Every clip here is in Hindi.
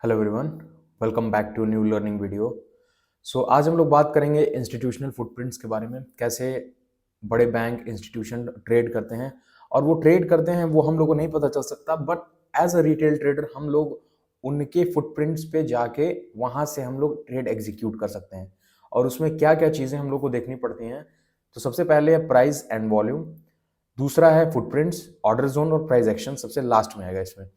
Hello everyone, welcome back to new learning video. आज हम लोग बात करेंगे इंस्टीट्यूशनल फुटप्रिंट्स के बारे में। कैसे बड़े बैंक इंस्टीट्यूशन ट्रेड करते हैं और वो ट्रेड करते हैं वो हम लोग को नहीं पता चल सकता, but as a retail trader हम लोग उनके फुटप्रिंट्स पे जाके वहाँ से हम लोग ट्रेड एग्जीक्यूट कर सकते हैं। और उसमें क्या क्या चीज़ें हम लोग को देखनी पड़ती हैं, तो सबसे पहले है प्राइस एंड वॉल्यूम, दूसरा है फुटप्रिंट्स, ऑर्डर जोन और प्राइस एक्शन सबसे लास्ट में आएगा इसमें।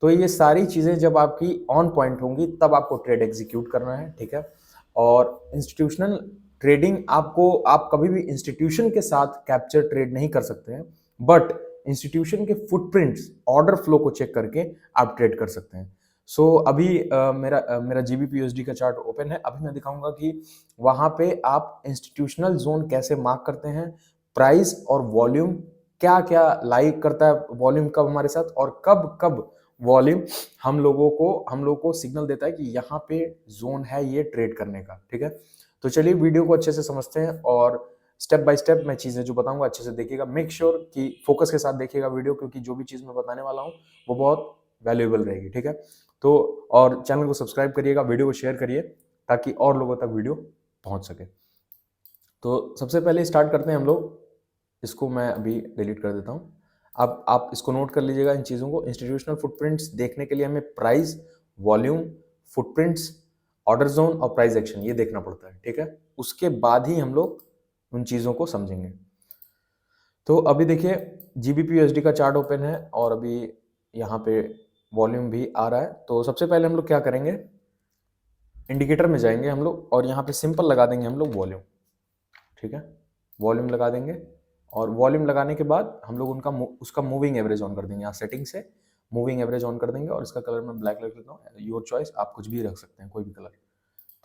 तो ये सारी चीज़ें जब आपकी ऑन पॉइंट होंगी तब आपको ट्रेड एग्जीक्यूट करना है, ठीक है। और इंस्टीट्यूशनल ट्रेडिंग आप कभी भी इंस्टीट्यूशन के साथ कैप्चर ट्रेड नहीं कर सकते हैं, बट इंस्टीट्यूशन के फुटप्रिंट्स ऑर्डर फ्लो को चेक करके आप ट्रेड कर सकते हैं। अभी मेरा जीबीपीयूएसडी का चार्ट ओपन है। अभी मैं दिखाऊंगा कि वहां पे आप इंस्टीट्यूशनल जोन कैसे मार्क करते हैं, प्राइस और वॉल्यूम क्या क्या लाइक करता है, वॉल्यूम कब हमारे साथ और कब कब वॉल्यूम हम लोगों को सिग्नल देता है कि यहाँ पे जोन है ये ट्रेड करने का, ठीक है। तो चलिए वीडियो को अच्छे से समझते हैं और स्टेप बाय स्टेप मैं चीजें जो बताऊंगा अच्छे से देखिएगा। मेक श्योर कि फोकस के साथ देखिएगा वीडियो, क्योंकि जो भी चीज मैं बताने वाला हूँ वो बहुत वैल्यूएबल रहेगी, ठीक है। तो और चैनल को सब्सक्राइब करिएगा, वीडियो को शेयर करिए ताकि और लोगों तक वीडियो पहुंच सके। तो सबसे पहले स्टार्ट करते हैं हम लोग। इसको मैं अभी डिलीट कर देता हूँ। अब आप इसको नोट कर लीजिएगा इन चीज़ों को। इंस्टीट्यूशनल फुटप्रिंट्स देखने के लिए हमें price, volume, footprints, order zone और प्राइस एक्शन ये देखना पड़ता है, ठीक है। उसके बाद ही हम लोग उन चीज़ों को समझेंगे। तो अभी देखिए जीबीपीयूएसडी का चार्ट ओपन है और अभी यहाँ पे वॉल्यूम भी आ रहा है। तो सबसे पहले हम लोग क्या करेंगे, इंडिकेटर में जाएंगे हम लोग और यहाँ पे सिंपल लगा देंगे हम लोग वॉल्यूम, ठीक है। वॉल्यूम लगा देंगे और वॉल्यूम लगाने के बाद हम लोग उसका मूविंग एवरेज ऑन कर देंगे। यहाँ सेटिंग से मूविंग एवरेज ऑन कर देंगे और इसका कलर मैं ब्लैक रख लेता हूँ। योर चॉइस, आप कुछ भी रख सकते हैं, कोई भी कलर।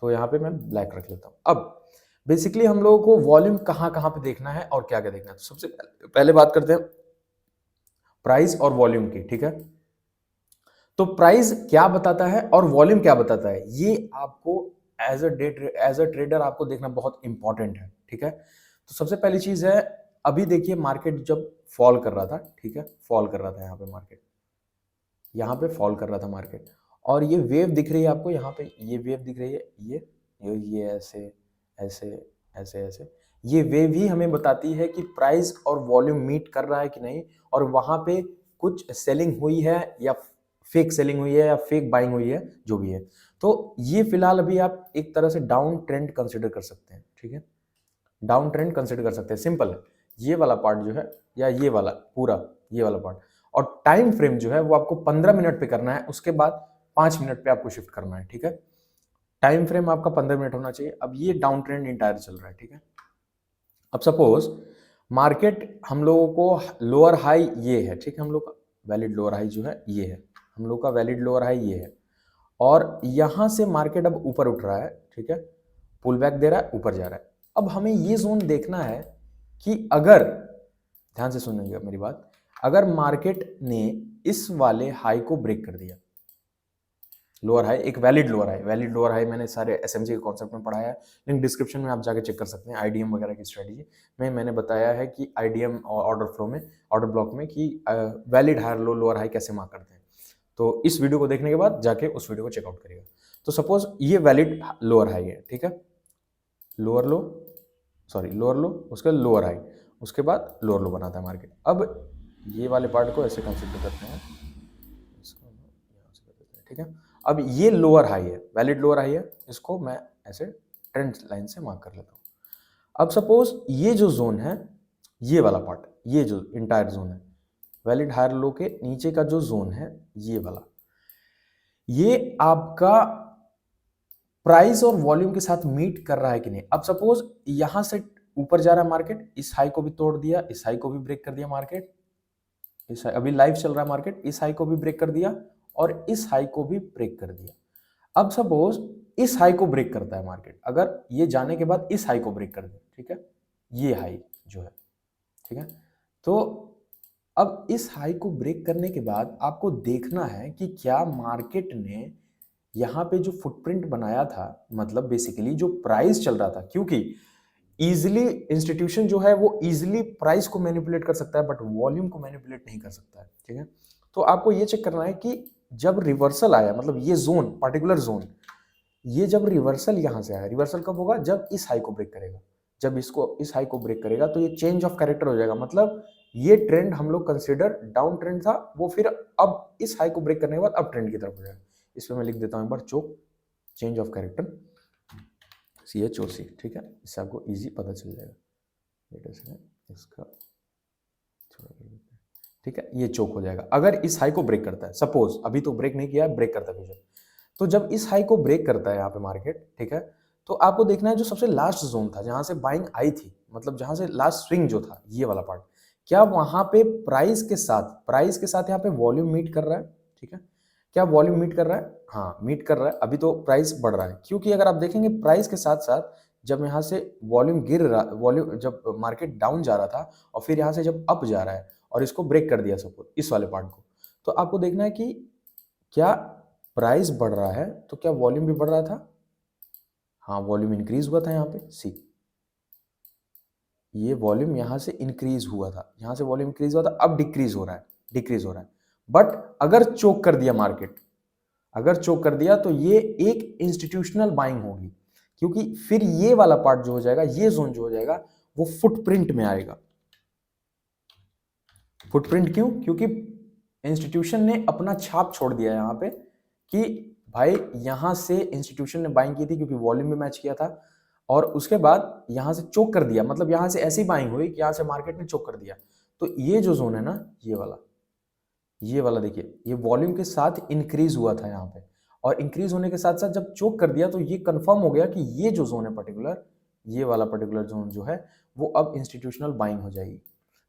तो यहाँ पे मैं ब्लैक रख लेता हूँ। अब बेसिकली हम लोगों को वॉल्यूम कहाँ कहाँ पे देखना है और क्या क्या देखना है। तो सबसे पहले बात करते हैं प्राइस और वॉल्यूम की, ठीक है। तो प्राइस क्या बताता है और वॉल्यूम क्या बताता है, ये आपको एज अ ट्रेडर आपको देखना बहुत इंपॉर्टेंट है, ठीक है। तो सबसे पहली चीज है, अभी देखिए मार्केट जब फॉल कर रहा था, ठीक है, फॉल कर रहा था यहाँ पे मार्केट, यहाँ पे फॉल कर रहा था मार्केट और ये वेव दिख रही है आपको, यहाँ पे ये वेव दिख रही है, ये ऐसे ऐसे ऐसे ऐसे, ये वेव ही हमें बताती है कि प्राइस और वॉल्यूम मीट कर रहा है कि नहीं, और वहां पे कुछ सेलिंग हुई है या फेक सेलिंग हुई है या फेक बाइंग हुई है, जो भी है। तो ये फिलहाल अभी आप एक तरह से डाउन ट्रेंड कंसिडर कर सकते हैं, ठीक है। डाउन ट्रेंड कंसिडर कर सकते हैं, सिंपल है। ये वाला पार्ट जो है या ये वाला पूरा, ये वाला पार्ट, और टाइम फ्रेम जो है वो आपको 15 मिनट पे करना है, उसके बाद 5 मिनट पे आपको शिफ्ट करना है, ठीक है। टाइम फ्रेम आपका 15 मिनट होना चाहिए। अब ये डाउन ट्रेंड इंटायर चल रहा है, ठीक है। अब सपोज मार्केट हम लोगों को लोअर हाई ये है, ठीक है, हम लोग का वैलिड लोअर हाई जो है ये है, हम लोग का वैलिड लोअर हाई ये है, और यहां से मार्केट अब ऊपर उठ रहा है, ठीक है, पुल बैक दे रहा है, ऊपर जा रहा है। अब हमें ये जोन देखना है कि अगर, ध्यान से सुनेंगे मेरी बात, अगर मार्केट ने इस वाले हाई को ब्रेक कर दिया, लोअर हाई, एक valid lower high, valid lower high मैंने सारे एसएमजी के कॉन्सेप्ट में पढ़ाया है, लिंक डिस्क्रिप्शन में आप जाके चेक कर सकते हैं। आईडीएम वगैरह की स्ट्रेटजी में मैंने बताया है कि आईडीएम और ऑर्डर फ्लो में, ऑर्डर ब्लॉक में, कि valid higher low lower high कैसे मार्क करते हैं। तो इस वीडियो को देखने के बाद जाके उस वीडियो को चेकआउट करिएगा। तो सपोज ये वैलिड लोअर हाई है, ठीक है, लोअर लो, सॉरी लोअर लो, उसके लोअर हाई, उसके बाद लोअर लो बनाता है मार्केट। अब ये वाले पार्ट को ऐसे कंसिडर करते हैं, इसको यहाँ से कर देते हैं, ठीक है। अब ये लोअर हाई है, वैलिड लोअर हाई है, इसको मैं ऐसे ट्रेंड लाइन से मार्क कर लेता हूँ। अब सपोज ये जो जोन है, ये वाला पार्ट, ये जो इंटायर जोन है, वैलिड हायर लो के नीचे का जो जोन है ये वाला, ये आपका प्राइस और वॉल्यूम के साथ मीट कर रहा है कि नहीं। अब सपोज यहां से ऊपर जा रहा है मार्केट, इस हाई को भी तोड़ दिया, इस हाई को भी ब्रेक कर दिया मार्केट, इस अभी लाइव चल रहा है मार्केट, इस हाई को भी ब्रेक कर दिया और इस हाई को भी ब्रेक कर दिया। अब सपोज इस हाई को ब्रेक करता है मार्केट, अगर ये जाने के बाद इस हाई को ब्रेक कर दे, ठीक है, ये हाई जो है, ठीक है। तो अब इस हाई को ब्रेक करने के बाद आपको देखना है कि क्या मार्केट ने यहाँ पे जो फुटप्रिंट बनाया था, मतलब बेसिकली जो प्राइस चल रहा था, क्योंकि इजिली इंस्टीट्यूशन जो है वो इजिली प्राइस को मैनिपुलेट कर सकता है बट वॉल्यूम को मैनिपुलेट नहीं कर सकता है, ठीक है। तो आपको ये चेक करना है कि जब रिवर्सल आया, मतलब ये जोन, पर्टिकुलर जोन, ये जब रिवर्सल यहां से आया, रिवर्सल कब होगा, जब इस हाई को ब्रेक करेगा, जब इसको इस हाई को ब्रेक करेगा तो ये चेंज ऑफ कैरेक्टर हो जाएगा। मतलब ये ट्रेंड हम लोग कंसिडर डाउन ट्रेंड था, वो फिर अब इस हाई को ब्रेक करने के बाद अब ट्रेंड की तरफ हो जाएगा। इसमें मैं लिख देता हूं एक बार, चोक, चेंज ऑफ कैरेक्टर, CHOC, ठीक है, इससे आपको इजी पता चल जाएगा। इसका थोड़ा, ठीक है, ये चोक हो जाएगा अगर इस हाई को ब्रेक करता है। सपोज अभी तो ब्रेक नहीं किया, ब्रेक करता है फ्यूचर, तो जब इस हाई को ब्रेक करता है यहाँ पे मार्केट, ठीक है, तो आपको देखना है जो सबसे लास्ट जोन था जहां से बाइंग आई थी, मतलब जहां से लास्ट स्विंग जो था, ये वाला पार्ट, क्या वहां पे प्राइस के साथ यहाँ पे वॉल्यूम मीट कर रहा है, ठीक है, क्या वॉल्यूम मीट कर रहा है, हाँ मीट कर रहा है। अभी तो प्राइस बढ़ रहा है, क्योंकि अगर आप देखेंगे प्राइस के साथ साथ जब यहाँ से वॉल्यूम गिर रहा, वॉल्यूम जब मार्केट डाउन जा रहा था और फिर यहाँ से जब अप जा रहा है और इसको ब्रेक कर दिया सपोज इस वाले पार्ट को, तो आपको देखना है कि क्या प्राइस बढ़ रहा है तो क्या वॉल्यूम भी बढ़ रहा था, हाँ वॉल्यूम इंक्रीज हुआ था यहाँ पे, सी ये वॉल्यूम यहाँ से इंक्रीज हुआ था, यहाँ से वॉल्यूम इंक्रीज हुआ था, अब डिक्रीज हो रहा है, डिक्रीज हो रहा है। बट अगर चोक कर दिया मार्केट, अगर चोक कर दिया तो ये एक इंस्टीट्यूशनल बाइंग होगी, क्योंकि फिर ये वाला पार्ट जो हो जाएगा, ये जोन जो हो जाएगा, वो फुटप्रिंट में आएगा। फुटप्रिंट क्यों, क्योंकि इंस्टीट्यूशन ने अपना छाप छोड़ दिया यहाँ पे कि भाई यहां से इंस्टीट्यूशन ने बाइंग की थी क्योंकि वॉल्यूम में मैच किया था, और उसके बाद यहां से चोक कर दिया, मतलब यहां से ऐसी बाइंग हुई कि यहां से मार्केट ने चोक कर दिया। तो ये जो जोन है ना, ये वाला देखिए, ये वॉल्यूम के साथ इंक्रीज हुआ था यहाँ पे, और इंक्रीज होने के साथ साथ जब चोक कर दिया तो ये कंफर्म हो गया कि ये जो जोन है पर्टिकुलर, ये वाला पर्टिकुलर जोन जो है वो अब इंस्टीट्यूशनल बाइंग हो जाएगी,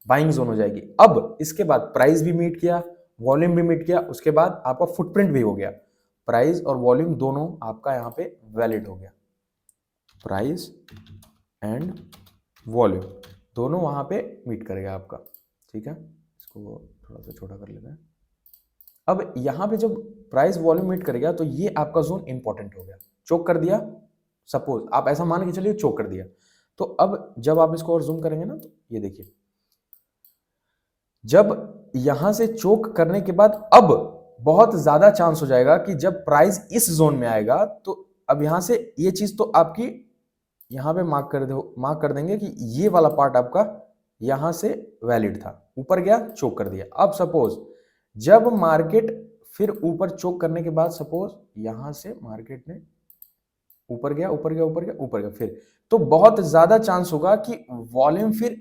बाइंग जोन हो जाएगी। अब इसके बाद प्राइस भी मीट किया, वॉल्यूम भी मीट किया, उसके बाद आपका फुटप्रिंट भी हो गया, प्राइस और वॉल्यूम दोनों आपका यहाँ पे वैलिड हो गया, प्राइस एंड वॉल्यूम दोनों वहां पे मीट करेगा आपका, ठीक है। इसको थोड़ा सा छोटा कर लेते हैं। अब यहाँ पे जब प्राइस वॉल्यूम मीट करेगा तो ये आपका जोन इंपॉर्टेंट हो गया, चोक कर दिया, सपोज आप ऐसा मान के चलिए चोक कर दिया, तो अब जब आप इसको और जूम करेंगे ना तो ये देखिए, जब यहां से चोक करने के बाद अब बहुत ज्यादा चांस हो जाएगा कि जब प्राइस इस जोन में आएगा तो अब यहां से ये चीज तो आपकी यहां पे मार्क कर देंगे कि ये वाला पार्ट आपका यहां से वैलिड था, ऊपर गया चोक कर दिया। अब सपोज जब मार्केट फिर ऊपर चोक करने के बाद सपोज यहां से मार्केट ने ऊपर गया, ऊपर गया, ऊपर गया, ऊपर गया, फिर तो बहुत ज्यादा चांस होगा कि वॉल्यूम फिर,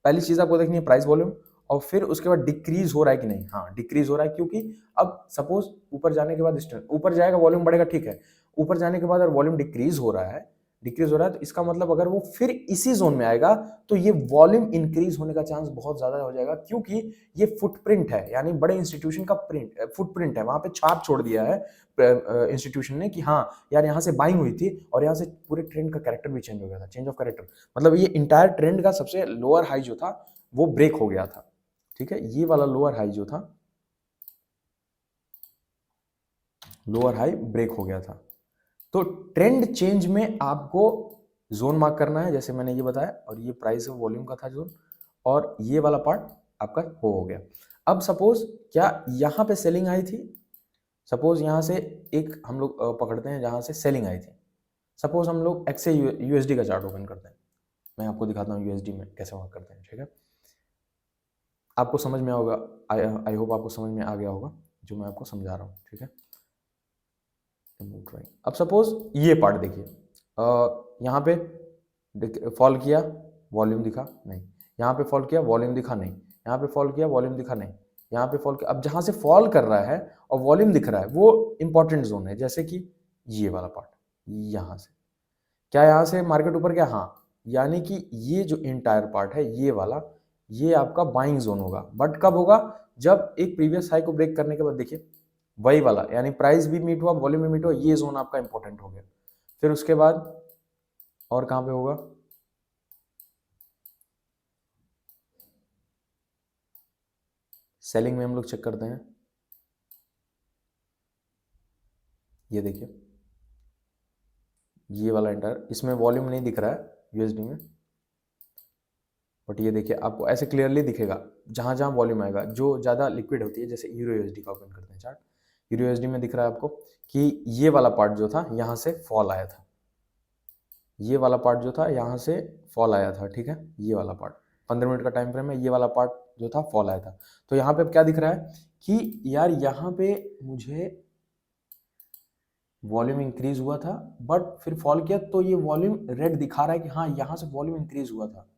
पहली चीज आपको देखनी है प्राइस वॉल्यूम, और फिर उसके बाद डिक्रीज हो रहा है कि नहीं, हाँ डिक्रीज हो रहा है, क्योंकि अब सपोज ऊपर जाने के बाद ऊपर जाएगा वॉल्यूम बढ़ेगा, ठीक है, ऊपर जाने के बाद अगर वॉल्यूम डिक्रीज हो रहा है, तो इसका मतलब अगर वो फिर इसी जोन में आएगा तो ये वॉल्यूम इंक्रीज होने का चांस बहुत ज्यादा हो जाएगा, क्योंकि ये फुटप्रिंट है, यानी बड़े इंस्टीट्यूशन का फुटप्रिंट है, वहां पे छाप छोड़ दिया है इंस्टीट्यूशन ने कि हाँ यार यहाँ से बाइंग हुई थी और यहाँ से पूरे ट्रेंड का कैरेक्टर भी चेंज हो गया था, चेंज ऑफ कैरेक्टर, मतलब ये इंटायर ट्रेंड का सबसे लोअर हाई जो था वो ब्रेक हो गया था, ठीक है, ये वाला लोअर हाई जो था, लोअर हाई ब्रेक हो गया था। तो ट्रेंड चेंज में आपको जोन मार्क करना है, जैसे मैंने ये बताया, और ये प्राइस और वॉल्यूम का था जोन, और ये वाला पार्ट आपका हो गया। अब सपोज क्या यहां पे सेलिंग आई थी, सपोज यहां से एक हम लोग पकड़ते हैं जहां से सेलिंग आई थी, सपोज हम लोग एक्से यूएसडी का चार्ट ओपन करते हैं, मैं आपको दिखाता हूँ यूएसडी में कैसे वर्क करते हैं, ठीक है, आपको समझ में होगा, आई होप आपको समझ में आ गया होगा जो मैं आपको समझा रहा हूँ, ठीक है। अब सपोज ये पार्ट देखिए, यहाँ पे फॉल किया, वॉल्यूम दिखा नहीं, यहाँ पे फॉल किया, वॉल्यूम दिखा नहीं, यहाँ पे फॉल किया, वॉल्यूम दिखा नहीं, यहाँ पे फॉल किया, अब जहाँ से फॉल कर रहा है और वॉल्यूम दिख रहा है वो इंपॉर्टेंट जोन है, जैसे कि ये वाला पार्ट, यहाँ से क्या यहाँ से मार्केट ऊपर गया, हाँ, यानी कि ये जो इंटायर पार्ट है ये वाला, ये आपका बाइंग जोन होगा, बट कब होगा, जब एक प्रीवियस हाई को ब्रेक करने के बाद देखिए वही वाला, यानी प्राइस भी मीट हुआ, वॉल्यूम भी मीट हुआ, ये जोन आपका इंपॉर्टेंट हो गया। फिर उसके बाद और कहां पे होगा, सेलिंग में हम लोग चेक करते हैं, ये देखिए ये वाला इंटायर, इसमें वॉल्यूम नहीं दिख रहा है यूएसडी में, बट ये देखिए आपको ऐसे क्लियरली दिखेगा जहां जहां वॉल्यूम आएगा, जो ज्यादा लिक्विड होती है, जैसे यूरो यूएसडी का ओपन करते हैं चार्ट, यूरो में दिख रहा है आपको कि ये वाला पार्ट जो था यहाँ से फॉल आया था, ये वाला पार्ट जो था यहाँ से फॉल आया था, ठीक है, ये वाला पार्ट 15 मिनट का टाइम फ्रेम है, ये वाला पार्ट जो था फॉल आया था। तो यहाँ पे अब क्या दिख रहा है कि यार यहाँ पे मुझे वॉल्यूम इंक्रीज हुआ था बट फिर फॉल किया, तो ये वॉल्यूम रेड दिखा रहा है कि हाँ यहाँ से वॉल्यूम इंक्रीज हुआ था,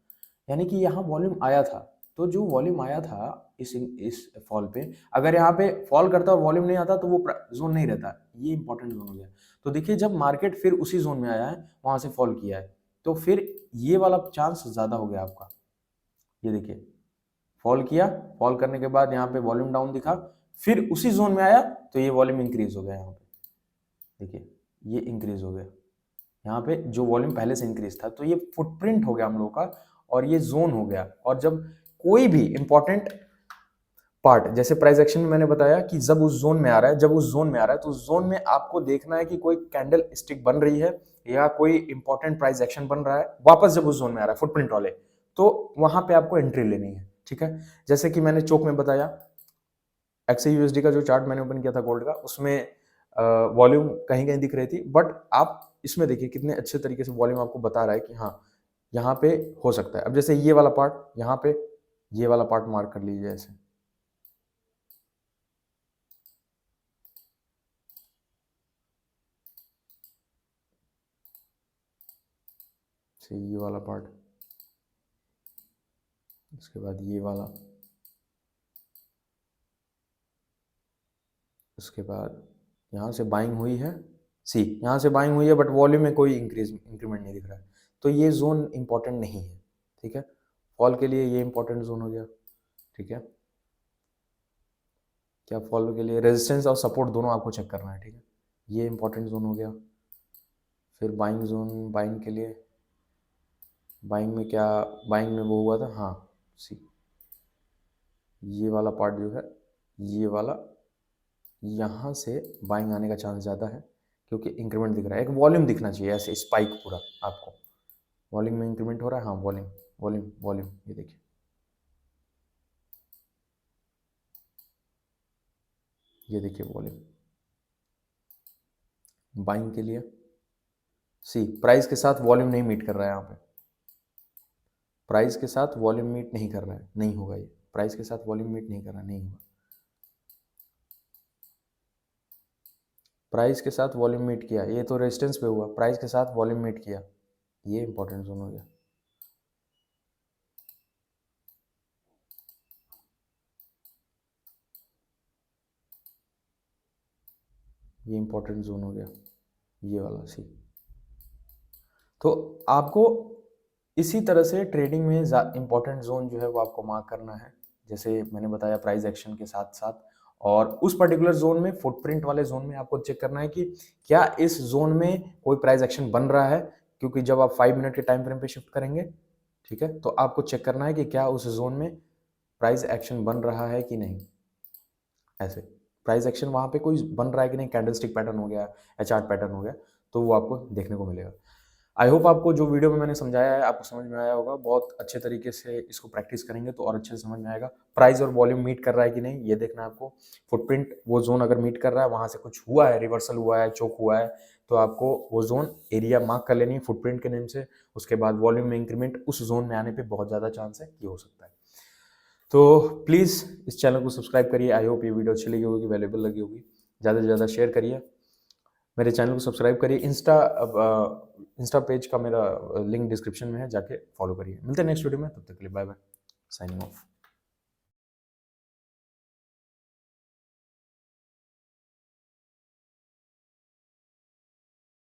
यानी कि यहाँ वॉल्यूम आया था। तो जो वॉल्यूम आया था इस फॉल पे, अगर यहाँ पे फॉल करता और वॉल्यूम नहीं आता तो वो जोन नहीं रहता, ये इंपॉर्टेंट जोन हो गया। तो देखिए जब मार्केट फिर उसी जोन में आया है, वहां से फॉल किया है, तो फिर ये वाला चांस ज्यादा हो गया आपका। ये देखिए फॉल किया, फॉल करने के बाद यहाँ पे वॉल्यूम डाउन दिखा, फिर उसी जोन में आया तो ये वॉल्यूम इंक्रीज हो गया। यहाँ पे देखिए ये इंक्रीज हो गया, यहाँ पे जो वॉल्यूम पहले से इंक्रीज था, तो ये फुटप्रिंट हो गया हम लोग का और ये जोन हो गया। और जब कोई भी इंपॉर्टेंट पार्ट, जैसे प्राइस एक्शन में मैंने बताया कि जब उस जोन में आ रहा है, जब उस जोन में आ रहा है तो उस जोन में आपको देखना है कि कोई कैंडल स्टिक बन रही है या कोई इंपॉर्टेंट प्राइस एक्शन बन रहा है वापस जब उस जोन में आ रहा है फुटप्रिंट वाले, तो वहां पे आपको एंट्री लेनी है, ठीक है। जैसे कि मैंने चौक में बताया, XAUSD का जो चार्ट मैंने ओपन किया था गोल्ड का, उसमें वॉल्यूम कहीं कहीं दिख रही थी, बट आप इसमें देखिए कितने अच्छे तरीके से वॉल्यूम आपको बता रहा है कि हाँ यहाँ पे हो सकता है। अब जैसे ये वाला पार्ट, यहाँ पे ये वाला पार्ट मार्क कर लीजिए ऐसे, ये वाला पार्ट, उसके बाद ये वाला, उसके बाद यहाँ से बाइंग हुई है, यहाँ से बाइंग हुई है बट वॉल्यूम में कोई इंक्रीमेंट नहीं दिख रहा है, तो ये जोन इंपॉर्टेंट नहीं है, ठीक है। फॉल के लिए ये इंपॉर्टेंट जोन हो गया, ठीक है। क्या फॉल के लिए रेजिस्टेंस और सपोर्ट दोनों आपको चेक करना है, ठीक है। ये इंपॉर्टेंट जोन हो गया। फिर बाइंग जोन, बाइंग के लिए, बाइंग में क्या, बाइंग में वो हुआ था, हाँ ये वाला पार्ट जो है, ये वाला, यहाँ से बाइंग आने का चांस ज़्यादा है क्योंकि इंक्रीमेंट दिख रहा है। एक वॉल्यूम दिखना चाहिए ऐसे स्पाइक पूरा आपको, वॉल्यूम में इंक्रीमेंट हो रहा है, हाँ वॉल्यूम वॉल्यूम वॉल्यूम, ये देखिए ये देखिए वॉल्यूम बाइंग के लिए। प्राइस के साथ वॉल्यूम नहीं मीट कर रहा है, यहाँ पे प्राइस के साथ वॉल्यूम मीट नहीं कर रहा है, नहीं होगा ये, प्राइस के साथ वॉल्यूम मीट नहीं कर रहा है, नहीं होगा। प्राइस के साथ वॉल्यूम मीट किया, ये तो रेजिस्टेंस पे हुआ, प्राइस के साथ वॉल्यूम मीट किया, ये इंपॉर्टेंट जोन हो गया। ये इंपॉर्टेंट जोन हो गया, ये वाला तो आपको इसी तरह से ट्रेडिंग में इंपॉर्टेंट जोन जो है वो आपको मार्क करना है, जैसे मैंने बताया प्राइस एक्शन के साथ साथ। और उस पर्टिकुलर जोन में, फुटप्रिंट वाले जोन में आपको चेक करना है कि क्या इस जोन में कोई प्राइस एक्शन बन रहा है, क्योंकि जब आप 5 मिनट के टाइम फ्रेम पे शिफ्ट करेंगे, ठीक है, तो आपको चेक करना है कि क्या उस जोन में प्राइस एक्शन बन रहा है कि नहीं। ऐसे प्राइस एक्शन वहां पे कोई बन रहा है कि नहीं, कैंडलस्टिक पैटर्न हो गया, चार्ट पैटर्न हो गया, तो वो आपको देखने को मिलेगा। आई होप आपको जो वीडियो में मैंने समझाया है आपको समझ में आया होगा। बहुत अच्छे तरीके से इसको प्रैक्टिस करेंगे तो और अच्छे से समझ में आएगा। प्राइस और वॉल्यूम मीट कर रहा है कि नहीं ये देखना है आपको। फुटप्रिंट वो जोन अगर मीट कर रहा है, वहां से कुछ हुआ है, रिवर्सल हुआ है, चोक हुआ है, तो आपको वो जोन एरिया मार्क कर लेनी है फुटप्रिंट के नेम से। उसके बाद वॉल्यूम में इंक्रीमेंट उस जोन में आने पर बहुत ज़्यादा चांस है ये हो सकता है। तो प्लीज़ इस चैनल को सब्सक्राइब करिए। आई होप ये वीडियो अच्छी लगी होगी, वैल्यूएबल लगी होगी। ज़्यादा से ज़्यादा शेयर करिए, मेरे चैनल को सब्सक्राइब करिए। इंस्टा पेज का मेरा लिंक डिस्क्रिप्शन में है, जाके फॉलो करिए। मिलते हैं नेक्स्ट वीडियो में, तब तक के लिए बाय बाय, साइनिंग ऑफ।